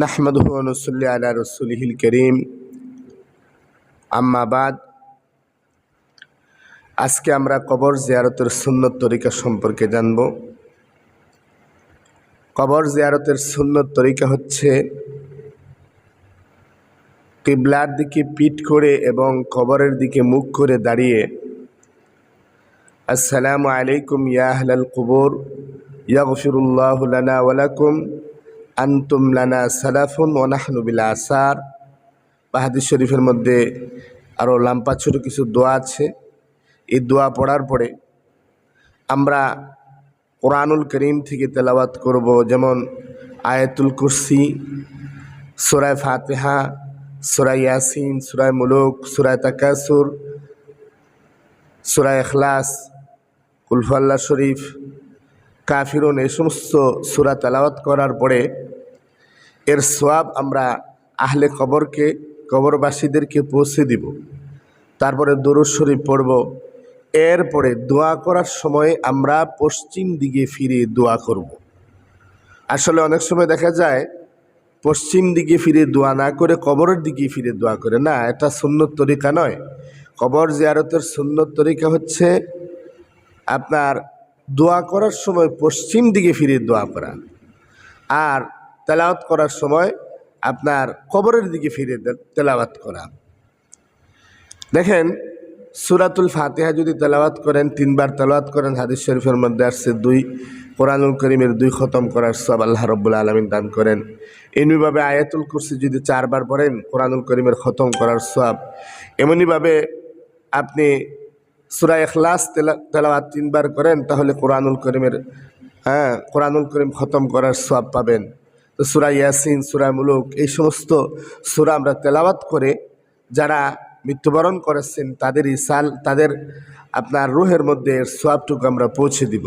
নাহমাদুহু ওয়া নুসাল্লি আলা রাসূলিহিল কারীম, আম্মা বাদ। আজকে আমরা কবর জিয়ারতের সুন্নত তরিকা সম্পর্কে জানব। কবর জিয়ারতের সুন্নত তরিকা হচ্ছে কিবলার দিকে পিঠ করে এবং কবরের দিকে মুখ করে দাঁড়িয়ে আসসালামু আলাইকুম ইয়া আহলাল কুবুর ইয়াগফিরুল্লাহু লানা ওয়া লাকুম আনতুম লানা সালাফুন ওয়া নাহনু বিল আসার। হাদিস শরীফের মধ্যে আরও লাম্পা ছোটো কিছু দোয়া আছে। এই দোয়া পড়ার পরে আমরা কোরআনুল করিম থেকে তেলাওয়াত করব, যেমন আয়াতুল কুরসি, সূরা ফাতিহা, সূরা ইয়াসিন, সূরা মুলুক, সূরা তাকাসুর, সূরা ইখলাস, কুল হুয়াল্লাহ শরীফ, কাফিরুন, এই সমস্ত সূরা তেলাওয়াত করার পরে এর সওয়াব আমরা আহলে কবরকে, কবরবাসীদেরকে পৌঁছে দিব। তারপরে দরুদ শরীফ পড়ব। এরপরে দোয়া করার সময় আমরা পশ্চিম দিকে ফিরে দোয়া করব। আসলে অনেক সময় দেখা যায় পশ্চিম দিকে ফিরে দোয়া না করে কবরের দিকে ফিরে দোয়া করে, না, এটা সুন্নত তরিকা নয়। কবর জিয়ারতের সুন্নত তরিকা হচ্ছে আপনার দোয়া করার সময় পশ্চিম দিকে ফিরে দোয়া করা, আর তেলাওয়াত করার সময় আপনার কবরের দিকে ফিরে তেলাওয়াত করা। দেখেন, সূরাতুল ফাতিহা যদি তেলাওয়াত করেন, 3 বার তেলাওয়াত করেন, হাদিস শরীফের মধ্যে আসছে 2 কোরআনুল করিমের 2 খতম করার সওয়াব আল্লাহ রাব্বুল আলামিন দান করেন। এমনিভাবে আয়াতুল কুরসি যদি 4 বার পড়েন, কোরআনুল করিমের খতম করার সওয়াব। এমনিভাবে আপনি সূরা ইখলাস তেলাওয়াত 3 বার করেন, তাহলে কোরআনুল করিমের কোরআনুল করিম খতম করার সওয়াব পাবেন। তো সূরা ইয়াসিন, সূরা মুলুক, এই সমস্ত সূরা আমরা তেলাওয়াত করে যারা মৃত্যুবরণ করেছেন তাদের আপনার রুহের মধ্যে সওয়াবটুকু আমরা পৌঁছে দিব।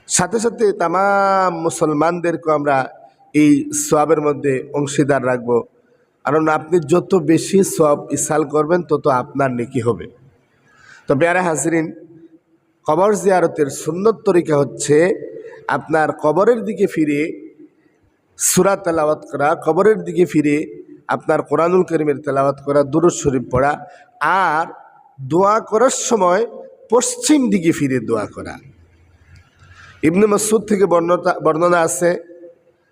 সাথে সাথে তাম মুসলমানদেরকে আমরা এই সওয়াবের মধ্যে অংশীদার রাখব, কারণ আপনি যত বেশি সওয়াব ইসাল করবেন তত আপনার নেকি হবে। তো প্যারা হাজরিন, কবর জিয়ারতের সুন্নত তরিকা হচ্ছে আপনার কবরের দিকে ফিরে সূরা তেলাওয়াত করা, কবরের দিকে ফিরে আপনার কোরআনুল কারীমের তেলাওয়াত করা, দুরূদ শরীফ পড়া, আর দোয়া করার সময় পশ্চিম দিকে ফিরে দোয়া করা। ইবনে মাসউদ থেকে বর্ণনা আছে,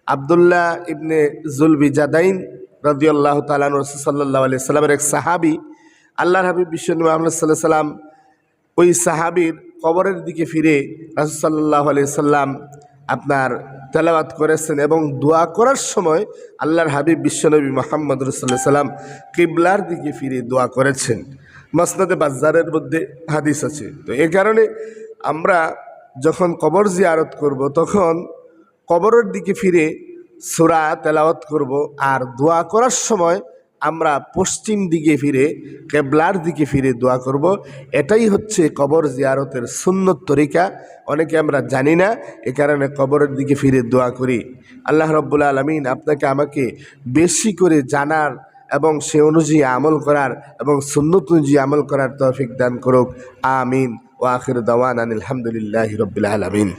আব্দুল্লাহ ইবনে যুলবিজাদাইন রাদিয়াল্লাহু তাআলা আনহু, রাসূল সাল্লাল্লাহু আলাইহি সাল্লামের এক সাহাবী, আল্লাহর হাবিব বিশ্বনবী মুহাম্মদ সাল্লাল্লাহু আলাইহি সাল্লাম, ওই সাহাবীর কবরের দিকে ফিরে রাসূল সাল্লাল্লাহু আলাইহি সাল্লাম আপনার তেলাওয়াত করেছেন, এবং দোয়া করার সময় আল্লাহর হাবিব বিশ্বনবী মুহাম্মদ রাসূলুল্লাহ সাল্লাল্লাহু আলাইহি সাল্লাম কিবলার দিকে ফিরে দোয়া করেছেন। মুসনাদে বাজ্জারের মধ্যে হাদিস আছে। তো এই কারণে আমরা যখন কবর জিয়ারত করব, তখন কবরের দিকে ফিরে সূরা তেলাওয়াত করব, আর দোয়া করার সময় আমরা পশ্চিম দিকে ফিরে কিবলার দিকে ফিরে দোয়া করব। এটাই হচ্ছে কবর জিয়ারতের সুন্নত তরিকা। অনেকে আমরা জানি না, এ কারণে কবরের দিকে ফিরে দোয়া করি। আল্লাহ রাব্বুল আলামিন আপনাকে আমাকে বেশি করে জানার এবং সে অনুযায়ী আমল করার এবং সুন্নত অনুযায়ী আমল করার তৌফিক দান করুক। আমিন। ওয়া আখিরু দাওয়ানা আলহামদুলিল্লাহি রাব্বিল আলামিন।